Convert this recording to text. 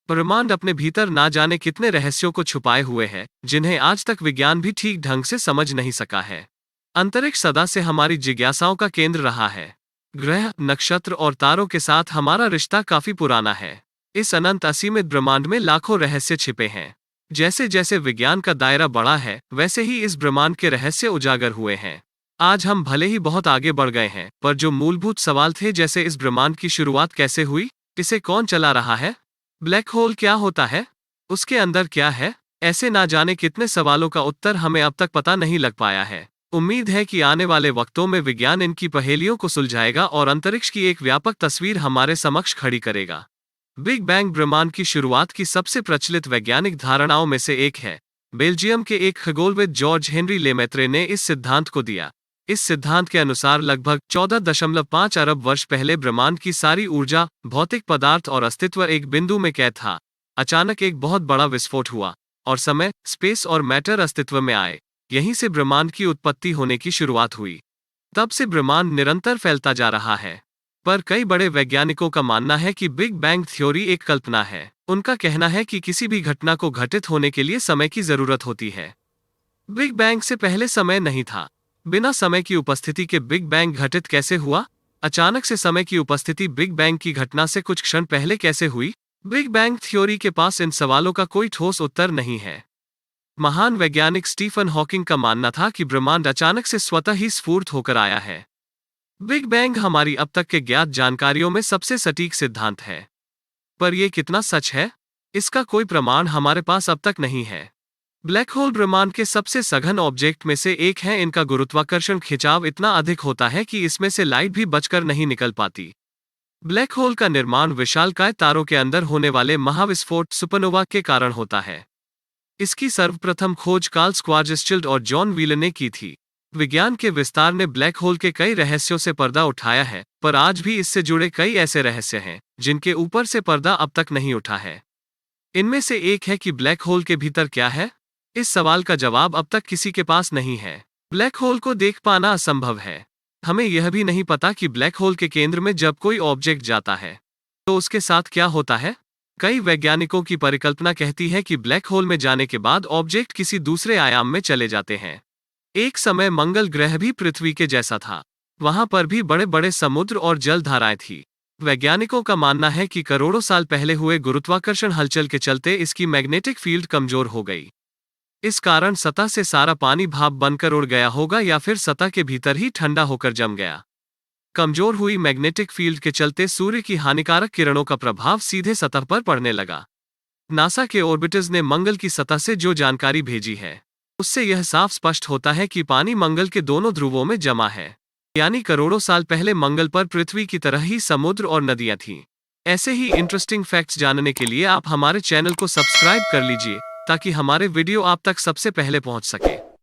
ब्रह्मांड अपने भीतर ना जाने कितने रहस्यों को छुपाए हुए है, जिन्हें आज तक विज्ञान भी ठीक ढंग से समझ नहीं सका है। अंतरिक्ष सदा से हमारी जिज्ञासाओं का केंद्र रहा है। ग्रह, नक्षत्र और तारों के साथ हमारा रिश्ता काफी पुराना है। इस अनंत असीमित ब्रह्मांड में लाखों रहस्य छिपे हैं। जैसे जैसे विज्ञान का दायरा बढ़ा है, वैसे ही इस ब्रह्मांड के रहस्य उजागर हुए हैं। आज हम भले ही बहुत आगे बढ़ गए हैं, पर जो मूलभूत सवाल थे, जैसे इस ब्रह्मांड की शुरुआत कैसे हुई, इसे कौन चला रहा है, ब्लैक होल क्या होता है, उसके अंदर क्या है, ऐसे ना जाने कितने सवालों का उत्तर हमें अब तक पता नहीं लग पाया है। उम्मीद है कि आने वाले वक्तों में विज्ञान इनकी पहेलियों को सुलझाएगा और अंतरिक्ष की एक व्यापक तस्वीर हमारे समक्ष खड़ी करेगा। बिग बैंग ब्रह्मांड की शुरुआत की सबसे प्रचलित वैज्ञानिक धारणाओं में से एक है। बेल्जियम के एक खगोलविद जॉर्ज हेनरी लेमेत्रे ने इस सिद्धांत को दिया। इस सिद्धांत के अनुसार लगभग 14.5 अरब वर्ष पहले ब्रह्मांड की सारी ऊर्जा, भौतिक पदार्थ और अस्तित्व एक बिंदु में कैद था। अचानक एक बहुत बड़ा विस्फोट हुआ और समय, स्पेस और मैटर अस्तित्व में आए। यहीं से ब्रह्मांड की उत्पत्ति होने की शुरुआत हुई। तब से ब्रह्मांड निरंतर फैलता जा रहा है। पर कई बड़े वैज्ञानिकों का मानना है कि बिग बैंग थ्योरी एक कल्पना है। उनका कहना है कि किसी भी घटना को घटित होने के लिए समय की जरूरत होती है। बिग बैंग से पहले समय नहीं था। बिना समय की उपस्थिति के बिग बैंग घटित कैसे हुआ? अचानक से समय की उपस्थिति बिग बैंग की घटना से कुछ क्षण पहले कैसे हुई? बिग बैंग थ्योरी के पास इन सवालों का कोई ठोस उत्तर नहीं है। महान वैज्ञानिक स्टीफन हॉकिंग का मानना था कि ब्रह्मांड अचानक से स्वतः ही स्फूर्त होकर आया है। बिग बैंग हमारी अब तक के ज्ञात जानकारियों में सबसे सटीक सिद्धांत है। पर यह कितना सच है, इसका कोई प्रमाण हमारे पास अब तक नहीं है। ब्लैक होल ब्रह्मांड के सबसे सघन ऑब्जेक्ट में से एक है। इनका गुरुत्वाकर्षण खिंचाव इतना अधिक होता है कि इसमें से लाइट भी बचकर नहीं निकल पाती। ब्लैक होल का निर्माण विशालकाय तारों के अंदर होने वाले महाविस्फोट सुपरनोवा के कारण होता है। इसकी सर्वप्रथम खोज कार्ल स्क्वार्जस्चिल्ड और जॉन व्हीलर ने की थी। विज्ञान के विस्तार ने ब्लैक होल के कई रहस्यों से पर्दा उठाया है, पर आज भी इससे जुड़े कई ऐसे रहस्य हैं जिनके ऊपर से पर्दा अब तक नहीं उठा है। इनमें से एक है कि ब्लैक होल के भीतर क्या है। इस सवाल का जवाब अब तक किसी के पास नहीं है। ब्लैक होल को देख पाना असंभव है। हमें यह भी नहीं पता कि ब्लैक होल के केंद्र में जब कोई ऑब्जेक्ट जाता है तो उसके साथ क्या होता है। कई वैज्ञानिकों की परिकल्पना कहती है कि ब्लैक होल में जाने के बाद ऑब्जेक्ट किसी दूसरे आयाम में चले जाते हैं। एक समय मंगल ग्रह भी पृथ्वी के जैसा था। वहां पर भी बड़े बड़े समुद्र और जलधाराएं थी। वैज्ञानिकों का मानना है कि करोड़ों साल पहले हुए गुरुत्वाकर्षण हलचल के चलते इसकी मैग्नेटिक फील्ड कमजोर हो गई। इस कारण सतह से सारा पानी भाप बनकर उड़ गया होगा या फिर सतह के भीतर ही ठंडा होकर जम गया। कमजोर हुई मैग्नेटिक फील्ड के चलते सूर्य की हानिकारक किरणों का प्रभाव सीधे सतह पर पड़ने लगा। नासा के ऑर्बिटर्स ने मंगल की सतह से जो जानकारी भेजी है, उससे यह साफ स्पष्ट होता है कि पानी मंगल के दोनों ध्रुवों में जमा है। यानी करोड़ों साल पहले मंगल पर पृथ्वी की तरह ही समुद्र और नदियां थीं। ऐसे ही इंटरेस्टिंग फैक्ट्स जानने के लिए आप हमारे चैनल को सब्सक्राइब कर लीजिए, ताकि हमारे वीडियो आप तक सबसे पहले पहुंच सके।